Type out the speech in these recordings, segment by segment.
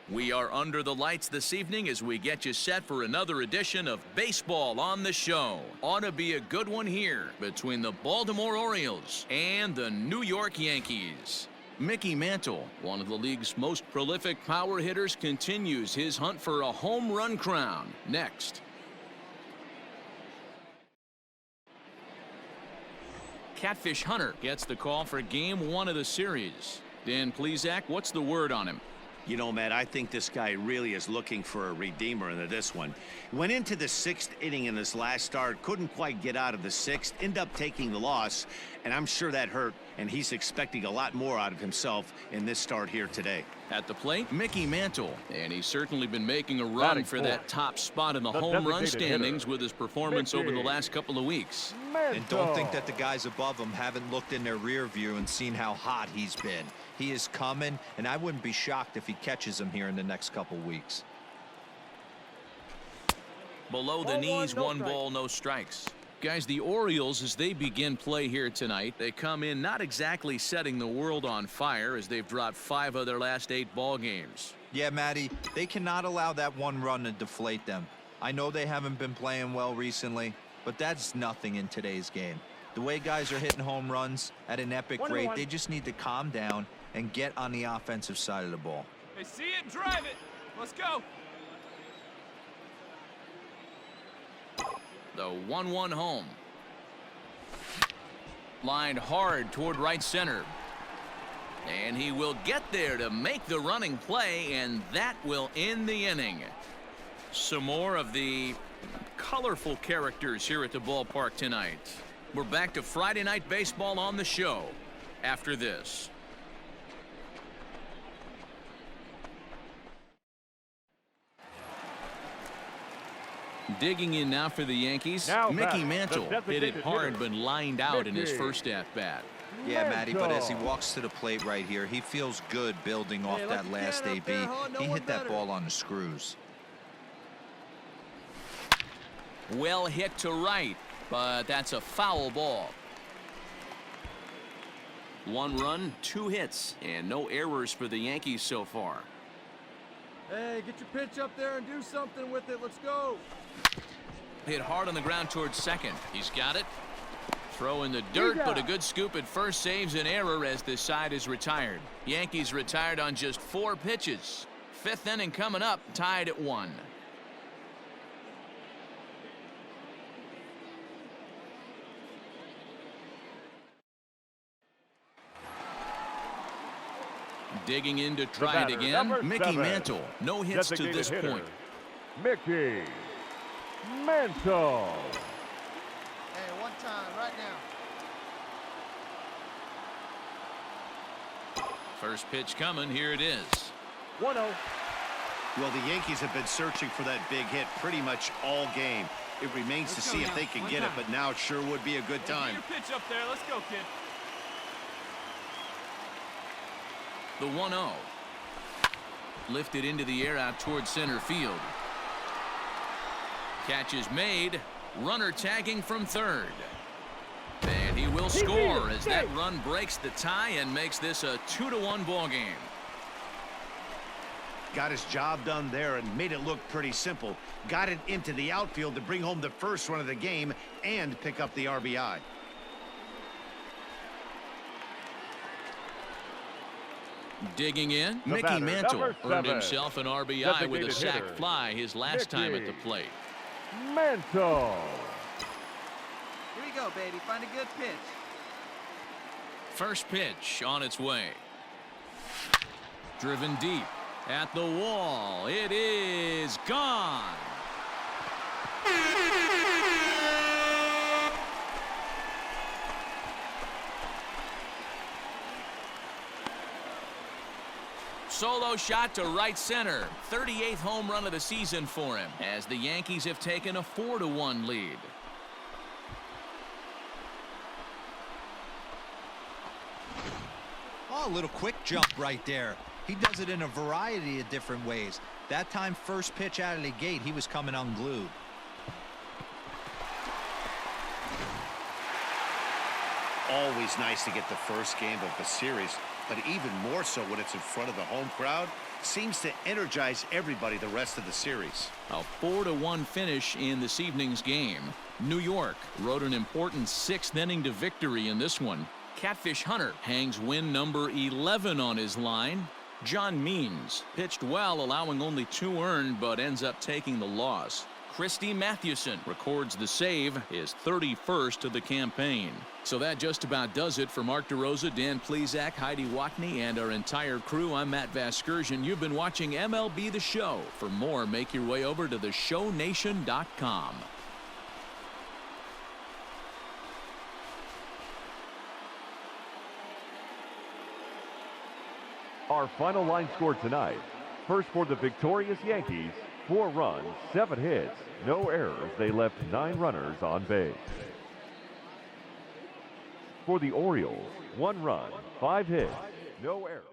We are under the lights this evening as we get you set for another edition of Baseball on the Show. Ought to be a good one here between the Baltimore Orioles and the New York Yankees. Mickey Mantle, one of the league's most prolific power hitters, continues his hunt for a home run crown. Next. Catfish Hunter gets the call for Game 1 of the series. Dan Plesac, what's the word on him? You know, Matt, I think this guy really is looking for a redeemer into this one. Went into the 6th inning in this last start, couldn't quite get out of the 6th, ended up taking the loss, and I'm sure that hurt, and he's expecting a lot more out of himself in this start here today. At the plate, Mickey Mantle, and he's certainly been making a run for that top spot in the home run standings with his performance over the last couple of weeks. And don't think that the guys above him haven't looked in their rear view and seen how hot he's been. He is coming, and I wouldn't be shocked if he catches him here in the next couple weeks. Below the knees, one ball, no strikes. Guys, the Orioles, as they begin play here tonight, they come in not exactly setting the world on fire as they've dropped 5 of their last 8 ball games. Yeah, Matty, they cannot allow that one run to deflate them. I know they haven't been playing well recently, but that's nothing in today's game. The way guys are hitting home runs at an epic rate, they just need to calm down and get on the offensive side of the ball. They see it, drive it. Let's go. The 1-1 home. Lined hard toward right center. And he will get there to make the running play, and that will end the inning. Some more of the colorful characters here at the ballpark tonight. We're back to Friday Night Baseball on the Show after this. Digging in now for the Yankees, Mickey Mantle hit it hard but lined out in his first at-bat. Yeah, Matty, but as he walks to the plate right here, he feels good building off that last AB. He hit that ball on the screws. Well hit to right, but that's a foul ball. 1 run, 2 hits, and no errors for the Yankees so far. Hey, get your pitch up there and do something with it. Let's go. Hit hard on the ground towards second. He's got it. Throw in the dirt, but a good scoop at first saves an error as this side is retired. Yankees retired on just 4 pitches. 5th inning coming up, tied at 1. Digging in to try it again, Mickey Mantle. No hits to this point. Mickey Mantle. Hey, one time, right now. First pitch coming. Here it is. 1-0. Well, the Yankees have been searching for that big hit pretty much all game. It remains to see if they can get it, but now it sure would be a good time. Get your pitch up there. Let's go, kid. The 1-0. Lifted into the air out towards center field. Catch is made. Runner tagging from third. And he will score as that run breaks the tie and makes this a 2-1 ball game. Got his job done there and made it look pretty simple. Got it into the outfield to bring home the first run of the game and pick up the RBI. Digging in, Mickey Mantle earned himself an RBI with a sac fly his last time at the plate. Mantle. Here we go, baby. Find a good pitch. First pitch on its way. Driven deep at the wall. It is gone. Solo shot to right center. 38th home run of the season for him as the Yankees have taken a 4-1 lead. Oh, a little quick jump right there. He does it in a variety of different ways. That time, first pitch out of the gate, he was coming unglued. Always nice to get the first game of the series. but even more so when it's in front of the home crowd. Seems to energize everybody the rest of the series. A 4-1 finish in this evening's game. New York rode an important 6th inning to victory in this one. Catfish Hunter hangs win number 11 on his line. John Means pitched well, allowing only 2 earned, but ends up taking the loss. Christy Mathewson records the save, his 31st of the campaign. So that just about does it for Mark DeRosa, Dan Plesac, Heidi Watney, and our entire crew. I'm Matt Vasgersian. You've been watching MLB The Show. For more, make your way over to theshownation.com. Our final line score tonight. First for the victorious Yankees, 4 runs, 7 hits, no errors. They left 9 runners on base. For the Orioles, 1 run, 5 hits, no errors.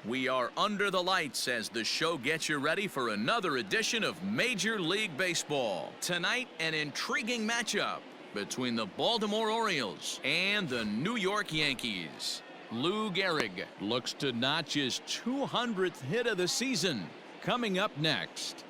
We are under the lights as the show gets you ready for another edition of Major League Baseball. Tonight, an intriguing matchup between the Baltimore Orioles and the New York Yankees. Lou Gehrig looks to notch his 200th hit of the season. Coming up next.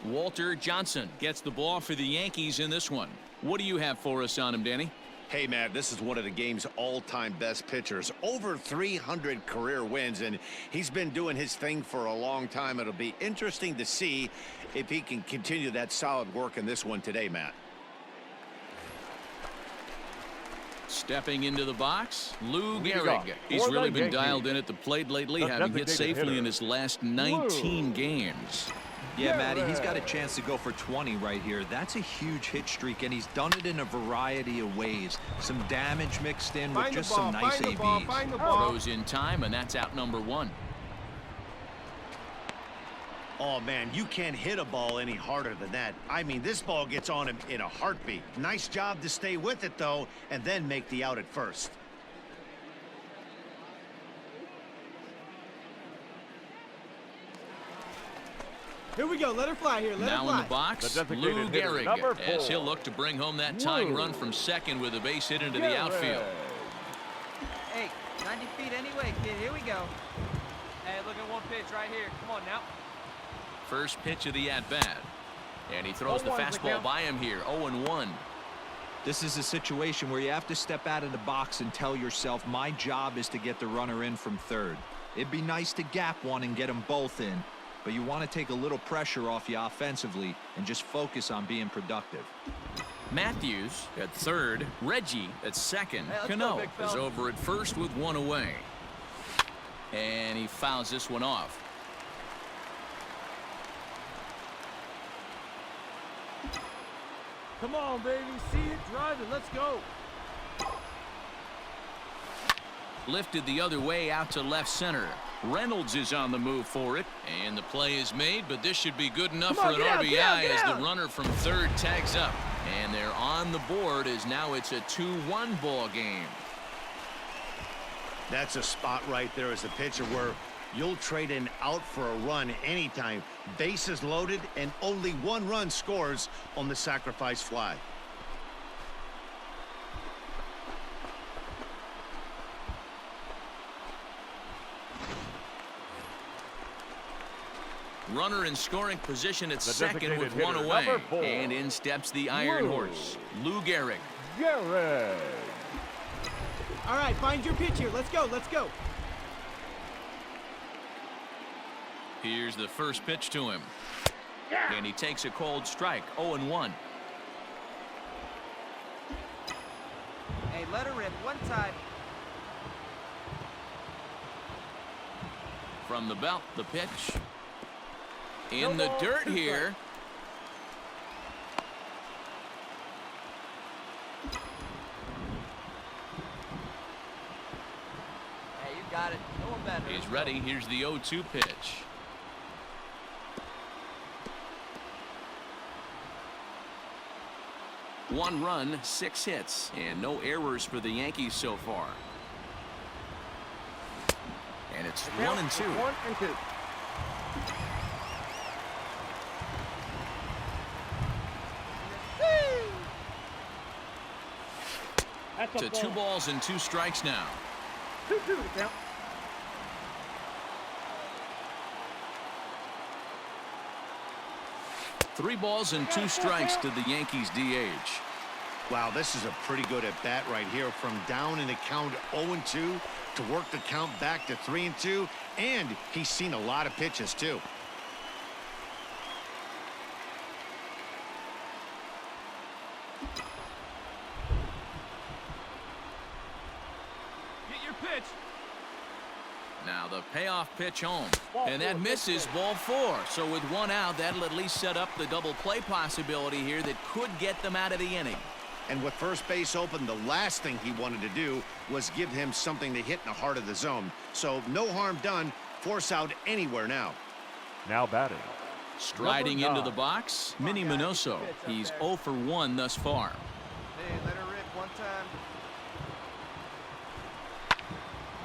Walter Johnson gets the ball for the Yankees in this one. What do you have for us on him, Danny? Hey, Matt, this is one of the game's all-time best pitchers. Over 300 career wins, and he's been doing his thing for a long time. It'll be interesting to see if he can continue that solid work in this one today, Matt. Stepping into the box, Lou Gehrig. He's really been dialed in at the plate lately, having hit safely in his last 19 games. Yeah, Matty, he's got a chance to go for 20 right here. That's a huge hit streak, and he's done it in a variety of ways. Some damage mixed in with just some nice ABs. Throws in time, and that's out number 1. Oh, man, you can't hit a ball any harder than that. I mean, this ball gets on him in a heartbeat. Nice job to stay with it, though, and then make the out at first. Here we go. Let her fly here. Let her fly. Now in the box, Lou Gehrig, as he'll look to bring home that tying run from second with a base hit into the outfield. Hey, 90 feet anyway, kid. Here we go. Hey, look at one pitch right here. Come on now. First pitch of the at-bat. And he throws the fastball by him here, 0-1. This is a situation where you have to step out of the box and tell yourself, my job is to get the runner in from third. It'd be nice to gap one and get them both in, but you want to take a little pressure off you offensively and just focus on being productive. Matthews at third, Reggie at second. Hey, Cano is over at first with 1 away. And he fouls this one off. Come on, baby. See it, drive it. Let's go. Lifted the other way out to left center. Reynolds is on the move for it, and the play is made, but this should be good enough for an RBI as the runner from third tags up. And they're on the board as now it's a 2-1 ball game. That's a spot right there as a pitcher where you'll trade an out for a run anytime. Bases loaded and only 1 run scores on the sacrifice fly. Runner in scoring position at The second with designated one hitter, away. number 4. And in steps the Iron Horse, Lou Gehrig. Gehrig. All right, find your pitch here. Let's go. Let's go. Here's the first pitch to him. And he takes a cold strike, 0-1. Hey, let her rip one time. From the belt, the pitch. In the dirt here. Hey, you got it. No one better. He's ready. Here's the 0-2 pitch. One run, 6 hits, and no errors for the Yankees so far. And it's 1-2. 1-2. To 2 balls and 2 strikes now. 2-2 to count. Three balls and 2 strikes to the Yankees DH. Wow, this is a pretty good at bat right here. From down in the count 0-2 to work the count back to 3-2, and he's seen a lot of pitches too. Get your pitch. Now the payoff pitch home. And that misses, ball 4. So with 1 out, that'll at least set up the double play possibility here that could get them out of the inning. And with first base open, the last thing he wanted to do was give him something to hit in the heart of the zone. So no harm done. Force out anywhere now. Now batting. Striding Number into the 9. box, Minnie Minoso. He's 0 for 1 thus far. Hey, let her rip one time.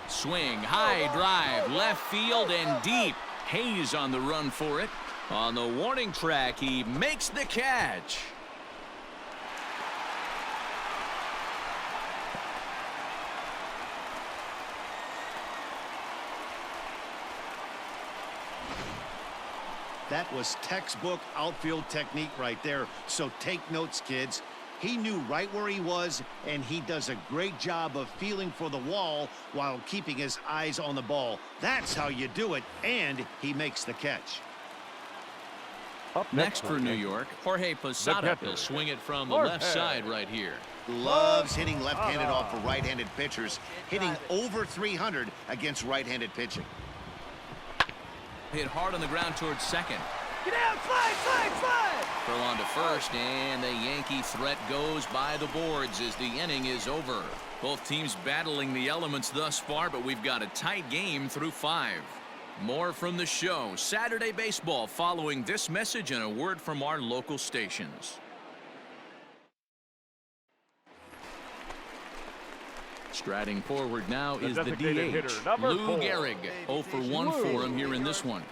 Swing, high drive, left field and deep. Hayes on the run for it. On the warning track, he makes the catch. That was textbook outfield technique right there. So take notes, kids. He knew right where he was, and he does a great job of feeling for the wall while keeping his eyes on the ball. That's how you do it, and he makes the catch. Up Next for New Yankee. York, Jorge Posada catcher, will swing it from the Jorge. left side right here. Loves hitting left-handed off of right-handed pitchers, hitting over 300 against right-handed pitching. Hit hard on the ground towards second. Get out. Slide, slide, slide. Throw on to first, and the Yankee threat goes by the boards as the inning is over. Both teams battling the elements thus far, but we've got a tight game through 5. More from the show. Saturday Baseball following this message and a word from our local stations. Striding forward now is the designated DH, hitter, number Lou 4. Gehrig. 0 for 1 for him here in this one.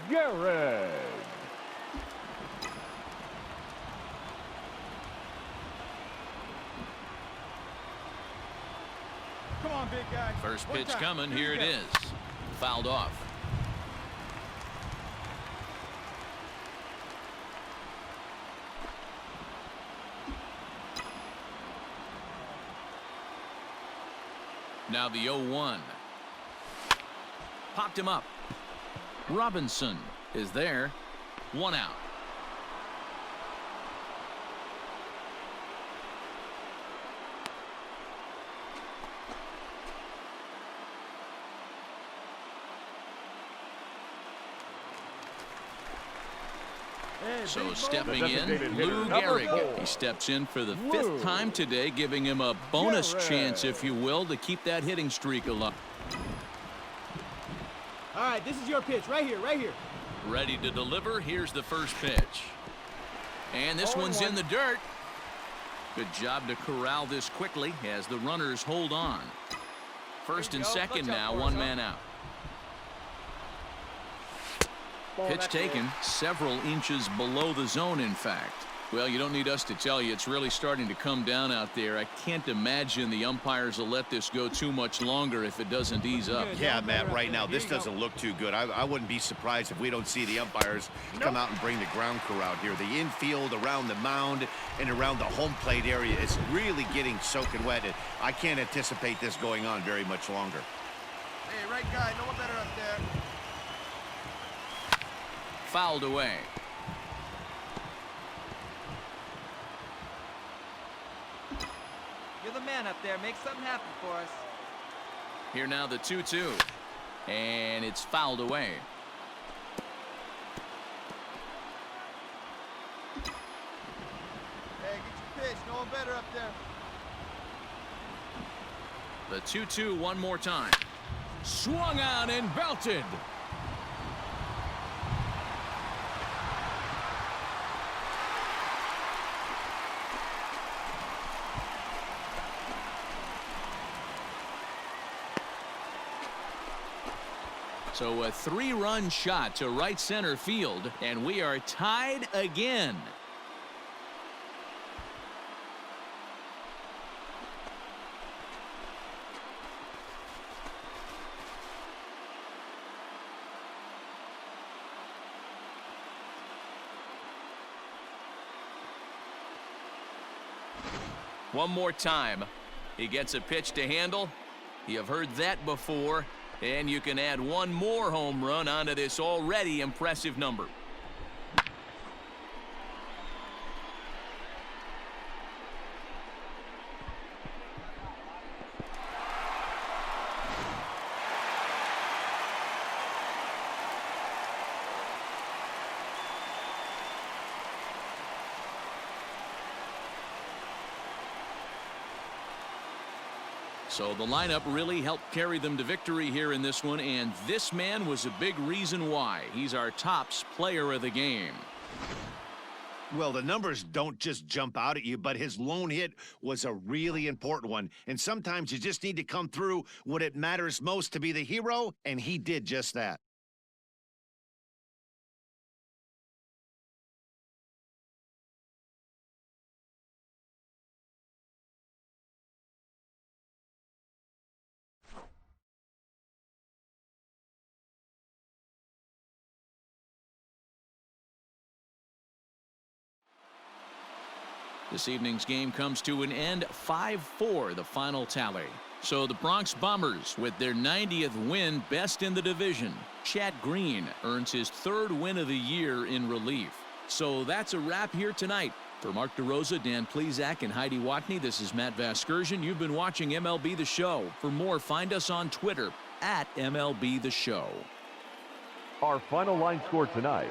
Gehrig. Come on, big guy. First One pitch time. coming. Here Here you it go. is. Fouled off. Now the 0-1. Popped him up. Robinson is there. 1 out. Hey, So big stepping ball. in, designated hitter, Lou number Gehrig. 4. He steps in for the Lou 5th time today, giving him a bonus Gehrig. chance, if you will, to keep that hitting streak alive. All right, this is your pitch right here, right here. Ready to deliver. Here's the first pitch. And this one's in the dirt. Good job to corral this quickly as the runners hold on. First and second now, 1 man out. Pitch taken several inches below the zone, in fact. Well, you don't need us to tell you. It's really starting to come down out there. I can't imagine the umpires will let this go too much longer if it doesn't ease up. Yeah, Matt, right now, this doesn't look too good. I wouldn't be surprised if we don't see the umpires come out and bring the ground crew out here. The infield, around the mound, and around the home plate area is really getting soaking wet. And I can't anticipate this going on very much longer. Hey, right guy, no one better up there. Fouled away. You're the man up there. Make something happen for us. Here now the 2-2. And it's fouled away. Hey, get your pitch. No one better up there. The 2-2 one more time. Swung on and belted. So a 3-run shot to right center field, and we are tied again. One more time. He gets a pitch to handle. You have heard that before. And you can add one more home run onto this already impressive number. So the lineup really helped carry them to victory here in this one, and this man was a big reason why. He's our tops player of the game. Well, the numbers don't just jump out at you, but his lone hit was a really important one. And sometimes you just need to come through when it matters most to be the hero, and he did just that. This evening's game comes to an end 5-4, the final tally. So the Bronx Bombers, with their 90th win, best in the division. Chad Green earns his 3rd win of the year in relief. So that's a wrap here tonight. For Mark DeRosa, Dan Plesac, and Heidi Watney, this is Matt Vasgersian. You've been watching MLB The Show. For more, find us on Twitter @MLB The Show. Our final line score tonight.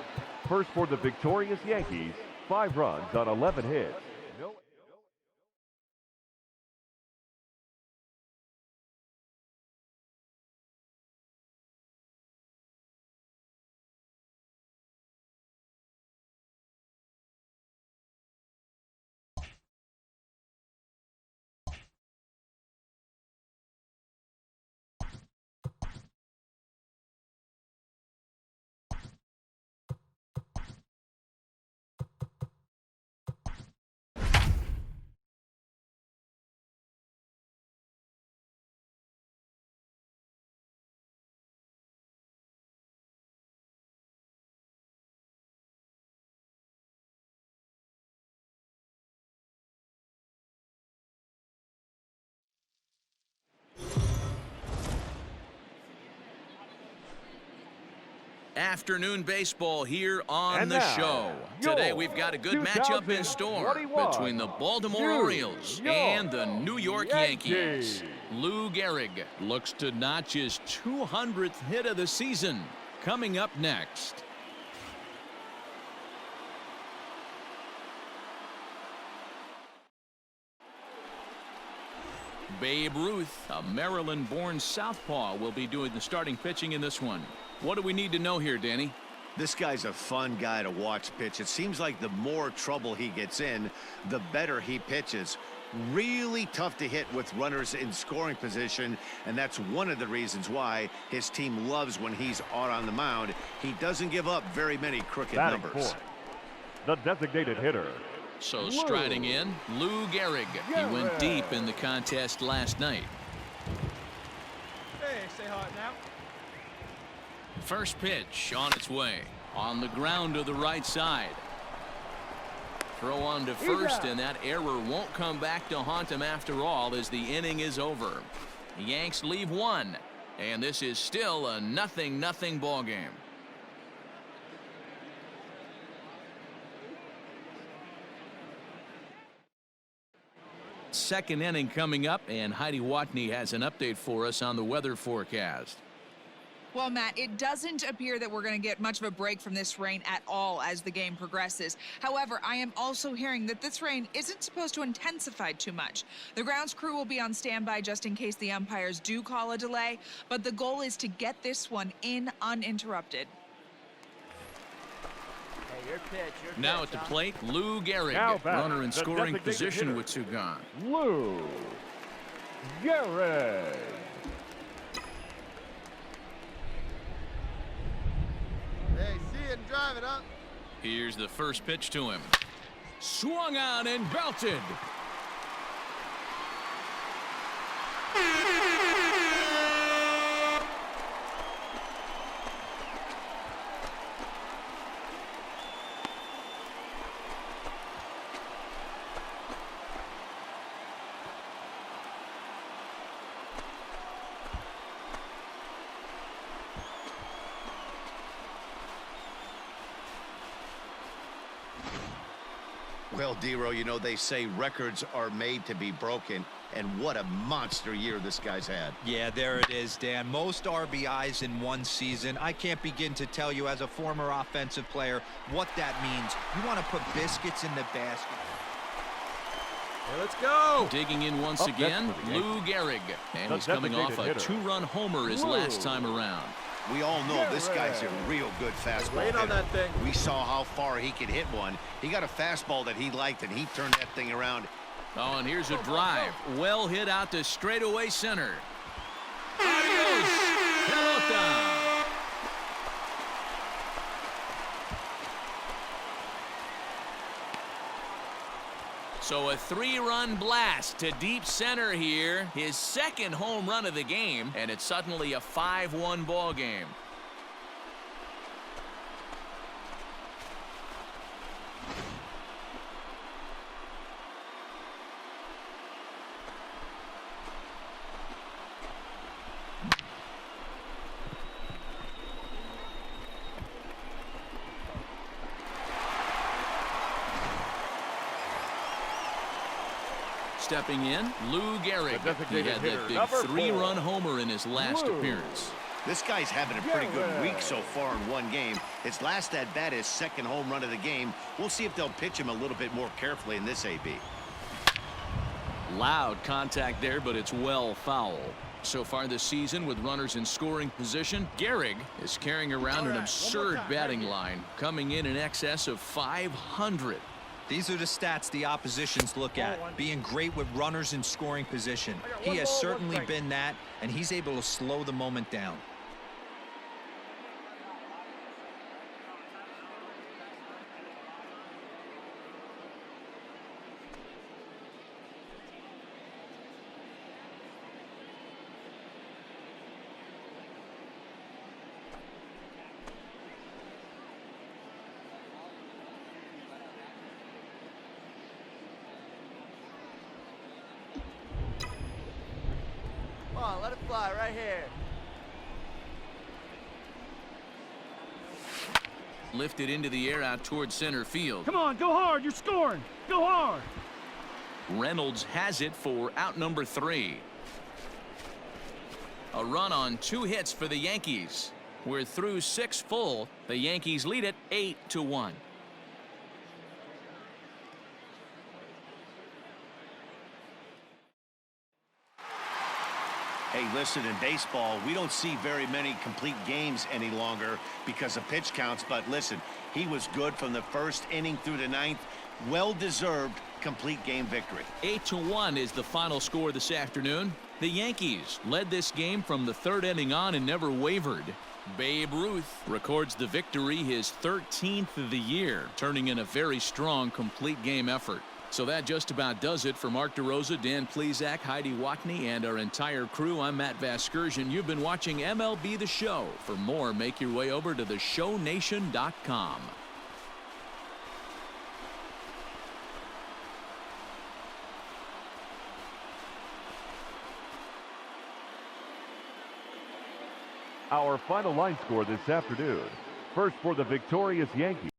First for the victorious Yankees, 5 runs on 11 hits. Afternoon baseball here on the show. Today we've got a good matchup in store between the Baltimore Orioles and the New York Yankees. Lou Gehrig looks to notch his 200th hit of the season. Coming up next. Babe Ruth, a Maryland-born southpaw, will be doing the starting pitching in this one. What do we need to know here, Danny? This guy's a fun guy to watch pitch. It seems like the more trouble he gets in, the better he pitches. Really tough to hit with runners in scoring position, and that's one of the reasons why his team loves when he's out on the mound. He doesn't give up very many crooked numbers. The designated hitter, So striding in, Lou Gehrig. He went deep in the contest last night. Hey, stay hot now. First pitch on its way. On the ground to the right side. Throw on to first, and that error won't come back to haunt him after all as the inning is over. The Yanks leave one, and this is still a 0-0 ball game. Second inning coming up, and Heidi Watney has an update for us on the weather forecast. Well, Matt, it doesn't appear that we're going to get much of a break from this rain at all as the game progresses. However, I am also hearing that this rain isn't supposed to intensify too much. The grounds crew will be on standby just in case the umpires do call a delay, but the goal is to get this one in uninterrupted. Hey, your pitch, Now at the plate, Lou Gehrig, Now back, runner in the scoring designated position hitter, with two gone. Lou Gehrig. Hey, see it and drive it, huh? Here's the first pitch to him. Swung on and belted. Well, Dero, you know, they say records are made to be broken, and what a monster year this guy's had. Yeah, there it is, Dan. Most RBIs in one season. I can't begin to tell you as a former offensive player what that means. You want to put biscuits in the basket. Hey, let's go. Digging in once Up next again, for the Lou Yankees, Gehrig. And the he's coming off a designated hitter, two-run homer his Lou. last time around. We all know this guy's a real good fastball Wait on hitter. that thing. We saw how far he could hit one. He got a fastball that he liked, and he turned that thing around. Oh, and here's a drive. Well hit out to straightaway center. Adios, pelota. So a three-run blast to deep center here. His second home run of the game, and it's suddenly a 5-1 ball game. Stepping in, Lou Gehrig. The He designated had hitter, that big number 3-run 4, homer in his last Lou. appearance. This guy's having a pretty good week so far in one game. His last at-bat, his second home run of the game. We'll see if they'll pitch him a little bit more carefully in this AB. Loud contact there, but it's well foul. So far this season, with runners in scoring position, Gehrig is carrying around an absurd batting line, coming in excess of 500. These are the stats the oppositions look at. Being great with runners in scoring position. He has certainly been that, and he's able to slow the moment down. Come on, let it fly right here. Lifted into the air out toward center field. Come on, go hard. You're scoring. Go hard. Reynolds has it for out number 3. A run on 2 hits for the Yankees. We're through 6 full. The Yankees lead it 8-1. Hey, listen, in baseball, we don't see very many complete games any longer because of pitch counts. But listen, he was good from the first inning through the 9th. Well-deserved complete game victory. 8-1 is the final score this afternoon. The Yankees led this game from the 3rd inning on and never wavered. Babe Ruth records the victory, his 13th of the year, turning in a very strong complete game effort. So that just about does it for Mark DeRosa, Dan Plesac, Heidi Watney, and our entire crew. I'm Matt Vasgersian. You've been watching MLB The Show. For more, make your way over to theshownation.com. Our final line score this afternoon. First for the victorious Yankees.